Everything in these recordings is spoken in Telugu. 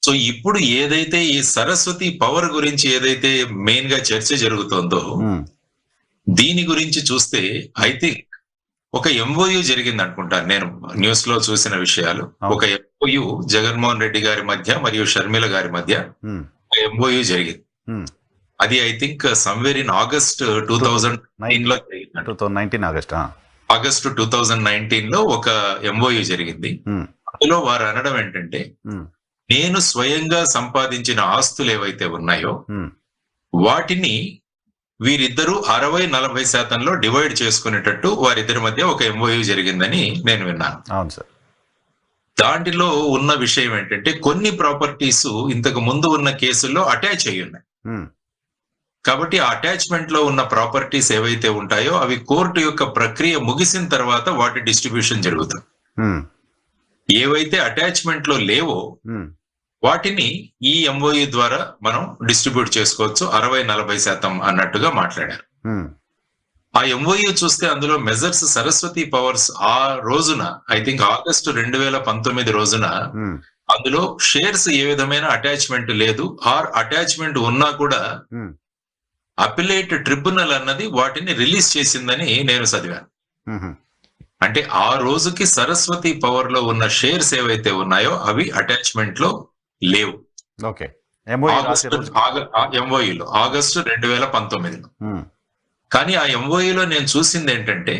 సో ఇప్పుడు ఏదైతే ఈ సరస్వతి పవర్ గురించి ఏదైతే మెయిన్ గా చర్చ జరుగుతోందో దీని గురించి చూస్తే ఐ థింక్ ఒక ఎంఓయు జరిగింది అనుకుంటాను నేను న్యూస్ లో చూసిన విషయాలు. ఒక ఎంఓయు జగన్మోహన్ రెడ్డి గారి మధ్య మరియు షర్మిల గారి మధ్య ఎంఓయు జరిగింది. అది I think somewhere in August 2019 లో ఆగస్టు 2019 లో ఒక ఎంఓయు జరిగింది. అందులో వారు అనడం ఏంటంటే, నేను స్వయంగా సంపాదించిన ఆస్తులు ఏవైతే ఉన్నాయో వాటిని వీరిద్దరూ 60-40% డివైడ్ చేసుకునేటట్టు వారిద్దరి మధ్య ఒక ఎంఓయు జరిగిందని నేను విన్నాను. అవును సార్. దాంట్లో ఉన్న విషయం ఏంటంటే, కొన్ని ప్రాపర్టీస్ ఇంతకు ముందు ఉన్న కేసుల్లో అటాచ్ అయ్యి ఉన్నాయి. కాబట్టి ఆ అటాచ్మెంట్ లో ఉన్న ప్రాపర్టీస్ ఏవైతే ఉంటాయో అవి కోర్టు యొక్క ప్రక్రియ ముగిసిన తర్వాత వాటి డిస్ట్రిబ్యూషన్ జరుగుతుంది. ఏవైతే అటాచ్మెంట్ లో లేవో వాటిని ఈ ఎంఓయు ద్వారా మనం డిస్ట్రిబ్యూట్ చేసుకోవచ్చు 60-40% అన్నట్టుగా మాట్లాడారు. ఆ ఎంఓయు చూస్తే అందులో మెజర్స్ సరస్వతి పవర్స్ ఆ రోజున ఐ థింక్ ఆగస్టు 2019 రోజున అందులో షేర్స్ ఏ విధమైన అటాచ్మెంట్ లేదు, ఆర్ అటాచ్మెంట్ ఉన్నా కూడా అపిలేట్ ట్రిబ్యునల్ అన్నది వాటిని రిలీజ్ చేసిందని నేను చదివాను. అంటే ఆ రోజుకి సరస్వతి పవర్ లో ఉన్న షేర్స్ ఏవైతే ఉన్నాయో అవి అటాచ్మెంట్ లో లేవు. ఎంఓయూలో ఆగస్టు 2019లో. కానీ ఆ ఎంఓయూలో నేను చూసింది ఏంటంటే,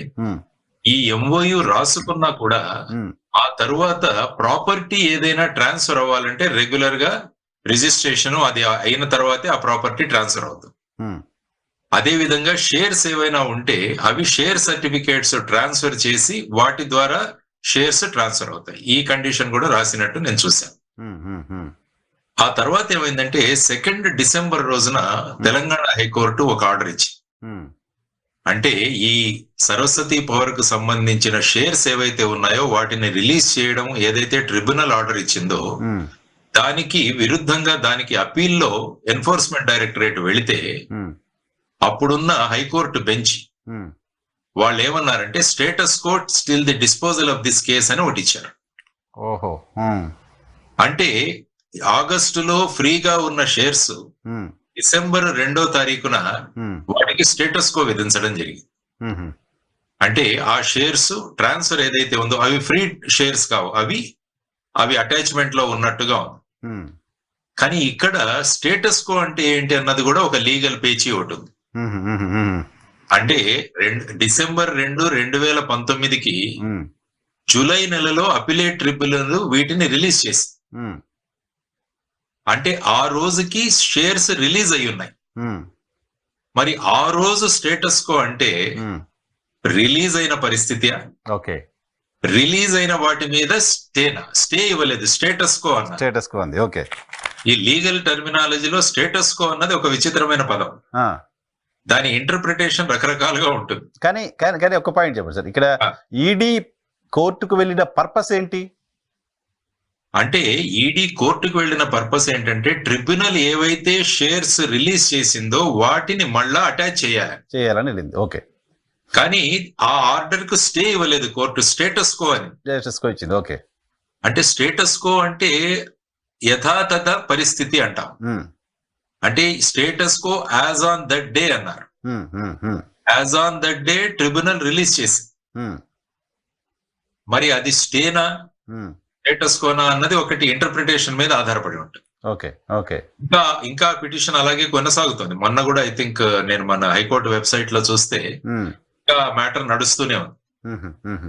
ఈ ఎంఓయు రాసుకున్నా కూడా ఆ తరువాత ప్రాపర్టీ ఏదైనా ట్రాన్స్ఫర్ అవ్వాలంటే రెగ్యులర్ గా రిజిస్ట్రేషన్ అది అయిన తర్వాతే ఆ ప్రాపర్టీ ట్రాన్స్ఫర్ అవుతుంది. అదే విధంగా షేర్స్ ఏవైనా ఉంటే అవి షేర్ సర్టిఫికేట్స్ ట్రాన్స్ఫర్ చేసి వాటి ద్వారా షేర్స్ ట్రాన్స్ఫర్ అవుతాయి. ఈ కండిషన్ కూడా రాసినట్టు నేను చూశాను. ఆ తర్వాత ఏమైందంటే 2 డిసెంబర్ రోజున తెలంగాణ హైకోర్టు ఒక ఆర్డర్ ఇచ్చి, అంటే ఈ సరస్వతి పవర్ కు సంబంధించిన షేర్స్ ఏవైతే ఉన్నాయో వాటిని రిలీజ్ చేయడం ఏదైతే ట్రిబ్యునల్ ఆర్డర్ ఇచ్చిందో దానికి విరుద్ధంగా దానికి అపీల్లో ఎన్ఫోర్స్మెంట్ డైరెక్టరేట్ వెళితే అప్పుడున్న హైకోర్టు బెంచ్ వాళ్ళు ఏమన్నారంటే status court still the disposal of this case అని ఒకటి ఇచ్చారు. అంటే ఆగస్టులో ఫ్రీగా ఉన్న షేర్స్ డిసెంబర్ 2వ తారీఖున వాటికి స్టేటస్ కో విధించడం జరిగింది. అంటే ఆ షేర్స్ ట్రాన్స్ఫర్ ఏదైతే ఉందో అవి ఫ్రీ షేర్స్ కావు, అవి అటాచ్మెంట్ లో ఉన్నట్టుగా ఉంది. కానీ ఇక్కడ స్టేటస్ కో అంటే ఏంటి అన్నది కూడా ఒక లీగల్ పేచీ ఒకటి ఉంది. అంటే డిసెంబర్ 2, 2019కి జూలై నెలలో అపిలేట్ ట్రిబ్యునల్ వీటిని రిలీజ్ చేసి, అంటే ఆ రోజుకి షేర్స్ రిలీజ్ అయి ఉన్నాయి. మరి ఆ రోజు స్టేటస్ కో అంటే రిలీజ్ అయిన పరిస్థితి, రిలీజ్ అయిన వాటి మీద స్టే ఇవ్వలేదు, స్టేటస్ కో అన్న. ఈ లీగల్ టర్మినాలజీలో స్టేటస్ కో అన్నది ఒక విచిత్రమైన పదం. దాని ఇంటర్ప్రిటేషన్ రకరకాలుగా ఉంటుంది. కానీ ఒక పాయింట్ చెప్పండి సార్, ఇక్కడ ఈడీ కోర్టుకు వెళ్ళిన పర్పస్ ఏంటి? అంటే ఈడీ కోర్టుకు వెళ్ళిన పర్పస్ ఏంటంటే ట్రిబ్యునల్ ఏవైతే షేర్స్ రిలీజ్ చేసిందో వాటిని మళ్ళా అటాచ్ చేయాలని వెళ్ళింది. ఓకే. కానీ ఆ ఆర్డర్ కు స్టే ఇవ్వలేదు కోర్టు, స్టేటస్ కో అని ఇచ్చింది. ఓకే. అంటే స్టేటస్ కో అంటే యథాతథ పరిస్థితి అంటాం. అంటే status quo as on that day అన్నారు. As on that day tribunal release చేసి, మరి అది స్టేనా స్టేటస్ కోనా అన్నది ఒకటి ఇంటర్ప్రిటేషన్ మీద ఆధారపడి ఉంటుంది. ఇంకా పిటిషన్ అలాగే కొనసాగుతుంది. మొన్న కూడా ఐ థింక్ నేను మన హైకోర్టు వెబ్సైట్ లో చూస్తే ఇంకా మ్యాటర్ నడుస్తూనే ఉంది.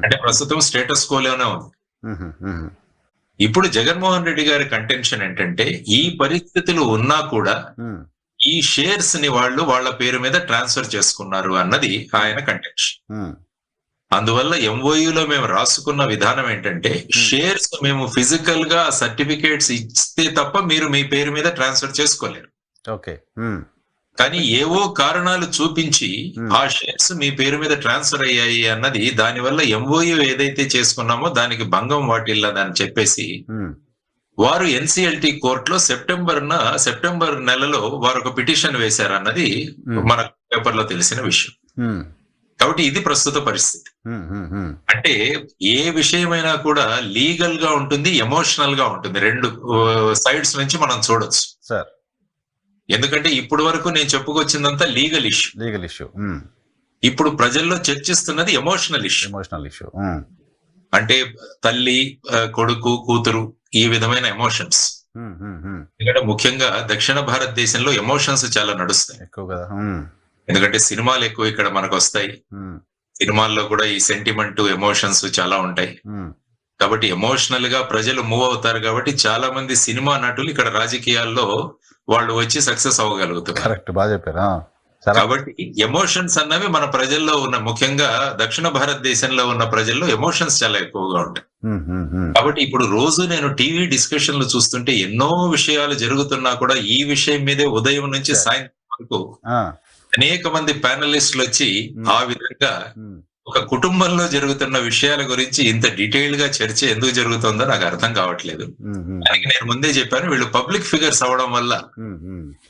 అంటే ప్రస్తుతం స్టేటస్ కోలోనే ఉంది. ఇప్పుడు జగన్మోహన్ రెడ్డి గారి కంటెన్షన్ ఏంటంటే, ఈ పరిస్థితులు ఉన్నా కూడా ఈ షేర్స్ ని వాళ్ళు వాళ్ళ పేరు మీద ట్రాన్స్ఫర్ చేసుకున్నారు అన్నది ఆయన కంటెన్షన్. అందువల్ల ఎంఓయూలో మేము రాసుకున్న విధానం ఏంటంటే, షేర్స్ మేము ఫిజికల్ గా సర్టిఫికేట్స్ ఇస్తే తప్ప మీరు మీ పేరు మీద ట్రాన్స్ఫర్ చేసుకోలేరు. కానీ ఏవో కారణాలు చూపించి ఆ షేర్స్ మీ పేరు మీద ట్రాన్స్ఫర్ అయ్యాయి అన్నది, దానివల్ల ఎంఓయూ ఏదైతే చేసుకున్నామో దానికి భంగం వాటిల్లదని చెప్పేసి వారు ఎన్సిఎల్టీ కోర్టులో సెప్టెంబర్ నెలలో వారు ఒక పిటిషన్ వేశారు అన్నది మన పేపర్ లో తెలిసిన విషయం. కాబట్టి ఇది ప్రస్తుత పరిస్థితి. అంటే ఏ విషయమైనా కూడా లీగల్ గా ఉంటుంది, ఎమోషనల్ గా ఉంటుంది. రెండు సైడ్స్ నుంచి మనం చూడొచ్చు సార్. ఎందుకంటే ఇప్పటి వరకు నేను చెప్పుకొచ్చిందంతా లీగల్ ఇష్యూ. ఇప్పుడు ప్రజల్లో చర్చిస్తున్నది ఎమోషనల్ ఇష్యూ. అంటే తల్లి, కొడుకు, కూతురు, ఈ విధమైన ఎమోషన్స్. ఎందుకంటే ముఖ్యంగా దక్షిణ భారతదేశంలో ఎమోషన్స్ చాలా నడుస్తాయి ఎక్కువ కదా. ఎందుకంటే సినిమాలు ఎక్కువ ఇక్కడ మనకు వస్తాయి. సినిమాల్లో కూడా ఈ సెంటిమెంట్, ఎమోషన్స్ చాలా ఉంటాయి. కాబట్టి ఎమోషనల్ గా ప్రజలు మూవ్ అవుతారు. కాబట్టి చాలా మంది సినిమా నటులు ఇక్కడ రాజకీయాల్లో వాళ్ళు వచ్చి సక్సెస్ అవ్వగలుగుతారు. కరెక్ట్, బాగా చెప్పారు. కాబట్టి ఎమోషన్స్ అన్నవి మన ప్రజల్లో ఉన్న, ముఖ్యంగా దక్షిణ భారతదేశంలో ఉన్న ప్రజల్లో ఎమోషన్స్ చాలా ఎక్కువగా ఉంటాయి. కాబట్టి ఇప్పుడు రోజు నేను టీవీ డిస్కషన్లు చూస్తుంటే ఎన్నో విషయాలు జరుగుతున్నా కూడా ఈ విషయం మీదే ఉదయం నుంచి సాయంత్రం వరకు అనేక మంది ప్యానలిస్టులు వచ్చి ఆ విధంగా ఒక కుటుంబంలో జరుగుతున్న విషయాల గురించి ఇంత డీటెయిల్ గా చర్చ ఎందుకు జరుగుతుందో నాకు అర్థం కావట్లేదు. దానికి నేను ముందే చెప్పాను, వీళ్ళు పబ్లిక్ ఫిగర్స్ అవడం వల్ల.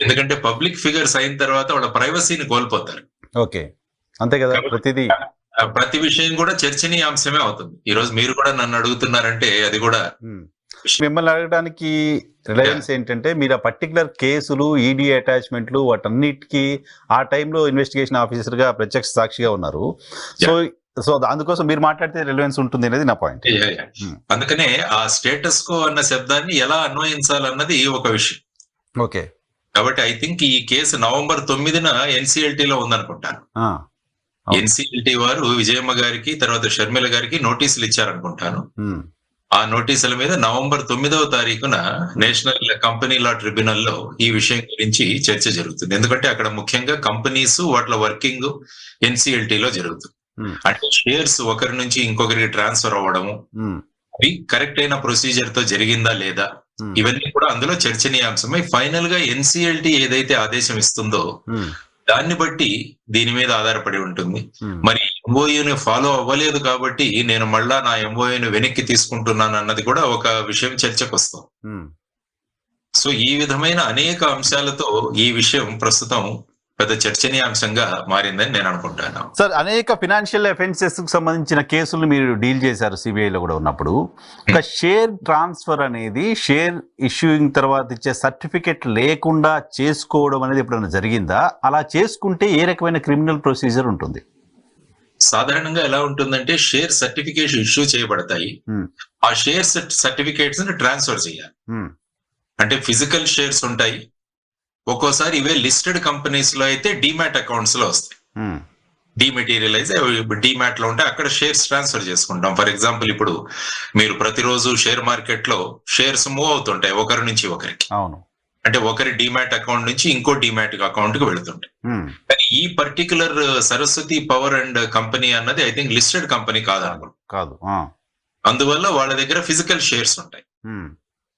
ఎందుకంటే పబ్లిక్ ఫిగర్స్ అయిన తర్వాత వాళ్ళ ప్రైవసీని కోల్పోతారు. ఓకే, అంతే కదా. ప్రతి విషయం కూడా చర్చనీయాంశమే అవుతుంది. ఈ రోజు మీరు కూడా నన్ను అడుగుతున్నారంటే అది కూడా మిమ్మల్ని అడగడానికి రిలయన్స్ ఏంటంటే, మీరు ఆ పర్టికులర్ కేసులు, ఈడీ అటాచ్మెంట్లు, వాటన్నిటికీ ఆ టైంలో ఇన్వెస్టిగేషన్ ఆఫీసర్ గా ప్రత్యక్ష సాక్షిగా ఉన్నారు. సో అందుకోసం మీరు మాట్లాడితే రిలవెన్స్ ఉంటుంది అనేది నా పాయింట్. అందుకనే ఆ స్టేటస్ కో అన్న శబ్దాన్ని ఎలా అన్వయించాలన్నది ఒక విషయం. ఓకే, కాబట్టి ఐ థింక్ ఈ కేసు November 9న NCLT లో ఉందనుకుంటాను. NCLT వారు విజయమ్మ గారికి, తర్వాత షర్మిల గారికి నోటీసులు ఇచ్చారనుకుంటాను. ఆ నోటీసుల మీద November 9వ తారీఖున నేషనల్ కంపెనీ లా ట్రిబ్యునల్ లో ఈ విషయం గురించి చర్చ జరుగుతుంది. ఎందుకంటే అక్కడ ముఖ్యంగా కంపెనీస్, వాటి వర్కింగ్ NCLT లో జరుగుతుంది. అంటే షేర్స్ ఒకరి నుంచి ఇంకొకరికి ట్రాన్స్ఫర్ అవ్వడము, అవి కరెక్ట్ అయిన ప్రొసీజర్ తో జరిగిందా లేదా, ఇవన్నీ కూడా అందులో చర్చనీయాంశమై ఫైనల్ గా NCLT ఏదైతే ఆదేశం ఇస్తుందో దాన్ని బట్టి దీని మీద ఆధారపడి ఉంటుంది. మరి MOUని ఫాలో అవ్వలేదు కాబట్టి నేను మళ్ళా నా MOUని వెనక్కి తీసుకుంటున్నాను అన్నది కూడా ఒక విషయం చర్చకు వస్తాం. సో ఈ విధమైన అనేక అంశాలతో ఈ విషయం ప్రస్తుతం పెద్ద చర్చనీయాంశంగా మారిందని నేను అనుకుంటాను. సార్, అనేక ఫినాన్షియల్ అఫెన్సెస్ కు సంబంధించిన కేసులు మీరు డీల్ చేశారు సిబిఐలో కూడా ఉన్నప్పుడు. ఒక షేర్ ట్రాన్స్ఫర్ అనేది, షేర్ ఇష్యూయింగ్ తర్వాత ఇచ్చే సర్టిఫికెట్ లేకుండా చేసుకోవడం అనేది ఎప్పుడైనా జరిగిందా? అలా చేసుకుంటే ఏ రకమైన క్రిమినల్ ప్రొసీజర్ ఉంటుంది? సాధారణంగా ఎలా ఉంటుందంటే, షేర్ సర్టిఫికేషన్ ఇష్యూ చేయబడతాయి. ఆ షేర్ సర్టిఫికేట్స్ ని ట్రాన్స్ఫర్ చేయాలి. అంటే ఫిజికల్ షేర్స్ ఉంటాయి, ఒక్కోసారి ఇవే లిస్టెడ్ కంపెనీస్ లో అయితే డిమాట్ అకౌంట్స్ లో వస్తాయి. డిమెటీరియలైజ్ డిమాట్ లో ఉంటే అక్కడ షేర్స్ ట్రాన్స్ఫర్ చేసుకుంటాం. ఫర్ ఎగ్జాంపుల్, ఇప్పుడు మీరు ప్రతిరోజు షేర్ మార్కెట్ లో షేర్స్ మూవ్ అవుతుంటాయి ఒకరి నుంచి ఒకరికి. అంటే ఒకరి డిమాట్ అకౌంట్ నుంచి ఇంకో డిమాట్ అకౌంట్ కి వెళుతుంటాయి. కానీ ఈ particular Saraswati power and company అన్నది ఐ థింక్ లిస్టెడ్ కంపెనీ కాదు. అందువల్ల వాళ్ళ దగ్గర ఫిజికల్ షేర్స్ ఉంటాయి.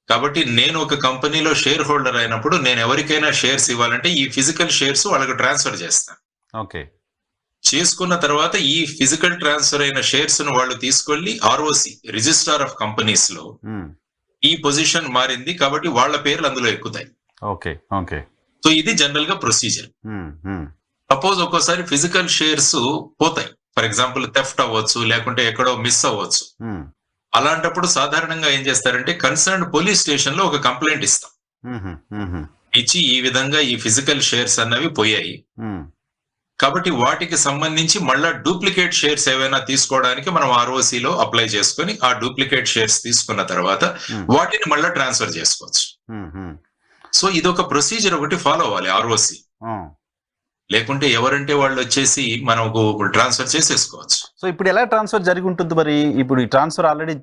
కాబట్టి నేను ఒక కంపెనీలో షేర్ హోల్డర్ అయినప్పుడు నేను ఎవరికైనా షేర్స్ ఇవ్వాలంటే ఈ ఫిజికల్ షేర్స్ వాళ్ళకి ట్రాన్స్ఫర్ చేస్తాను. ఓకే, చేసుకున్న తర్వాత ఈ ఫిజికల్ ట్రాన్స్ఫర్ అయిన షేర్స్ ను వాళ్ళు తీసుకెళ్లి ROC, రిజిస్ట్రార్ ఆఫ్ కంపెనీస్ లో ఈ పొజిషన్ మారింది కాబట్టి వాళ్ళ పేర్లు అందులో ఎక్కుతాయి. సో ఇది జనరల్ గా ప్రొసీజర్. సపోజ్ ఒక్కోసారి ఫిజికల్ షేర్స్ పోతాయి, ఫర్ ఎగ్జాంపుల్ థెఫ్ట్ అవ్వచ్చు, లేకుంటే ఎక్కడో మిస్ అవ్వచ్చు. అలాంటప్పుడు సాధారణంగా ఏం చేస్తారంటే కన్సర్న్ పోలీస్ స్టేషన్ లో ఒక కంప్లైంట్ ఇస్తాం. ఇచ్చి ఈ విధంగా ఈ ఫిజికల్ షేర్స్ అన్నవి పోయాయి కాబట్టి వాటికి సంబంధించి మళ్ళా డూప్లికేట్ షేర్స్ ఏవైనా తీసుకోవడానికి మనం ROC లో అప్లై చేసుకుని ఆ డూప్లికేట్ షేర్స్ తీసుకున్న తర్వాత వాటిని మళ్ళా ట్రాన్స్ఫర్ చేసుకోవచ్చు. సో ఇదొక ప్రొసీజర్ ఒకటి ఫాలో అవ్వాలి ROC. లేకుంటే ఎవరంటే వాళ్ళు వచ్చేసి మనకు ట్రాన్స్ఫర్ చేసేసుకోవచ్చు. సో ఇప్పుడు ఎలా ట్రాన్స్ఫర్ జరిగి ఉంటుంది మరి? ఇప్పుడు ఈ ట్రాన్స్ఫర్ ఆల్రెడీ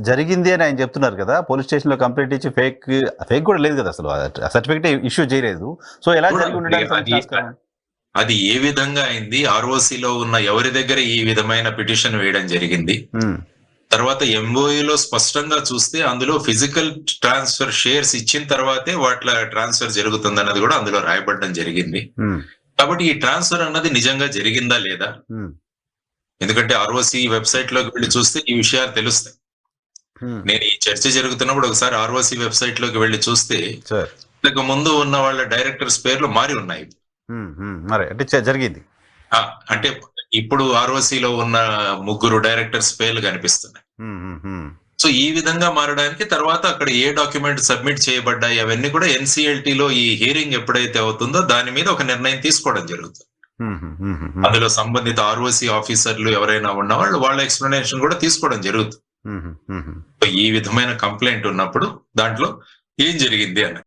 జరిగింది అని ఆయన చెప్తున్నారు కదా, పోలీస్ స్టేషన్ లో కంప్లైంట్ ఇచ్చి ఫేక్ కూడా లేదు కదా, అసలు సర్టిఫికేట్ ఇష్యూ చేయలేదు. సో ఎలా జరిగి ఉండడానికి అది ఏ విధంగా అయింది, ROC లో ఉన్న ఎవరి దగ్గర ఈ విధమైన పిటిషన్ వేయడం జరిగింది, తర్వాత MOUలో స్పష్టంగా చూస్తే అందులో ఫిజికల్ ట్రాన్స్ఫర్ షేర్స్ ఇచ్చిన తర్వాతే వాట్ల ట్రాన్స్ఫర్ జరుగుతుంది అన్నది కూడా అందులో రాయబడడం జరిగింది. కాబట్టి ఈ ట్రాన్స్ఫర్ అన్నది నిజంగా జరిగిందా లేదా, ఎందుకంటే ROC వెబ్సైట్ లోకి వెళ్ళి చూస్తే ఈ విషయాలు తెలుస్తాయి. నేను ఈ చర్చ జరుగుతున్నప్పుడు ఒకసారి ROC వెబ్సైట్ లోకి వెళ్ళి చూస్తే ఇంతకు ముందు ఉన్న వాళ్ళ డైరెక్టర్స్ పేర్లు మారి ఉన్నాయి. అంటే జరిగింది, అంటే ఇప్పుడు ఆర్ఓసిలో ఉన్న ముగ్గురు డైరెక్టర్స్ పేర్లు కనిపిస్తున్నాయి. సో ఈ విధంగా మారడానికి తర్వాత అక్కడ ఏ డాక్యుమెంట్ సబ్మిట్ చేయబడ్డాయి అవన్నీ కూడా NCLT లో ఈ హియరింగ్ ఎప్పుడైతే అవుతుందో దాని మీద ఒక నిర్ణయం తీసుకోవడం జరుగుతుంది. అందులో సంబంధిత ఆర్ఓసి ఆఫీసర్లు ఎవరైనా ఉన్న వాళ్ళ ఎక్స్ప్లెనేషన్ కూడా తీసుకోవడం జరుగుతుంది. ఈ విధమైన కంప్లైంట్ ఉన్నప్పుడు దాంట్లో ఏం జరిగింది అని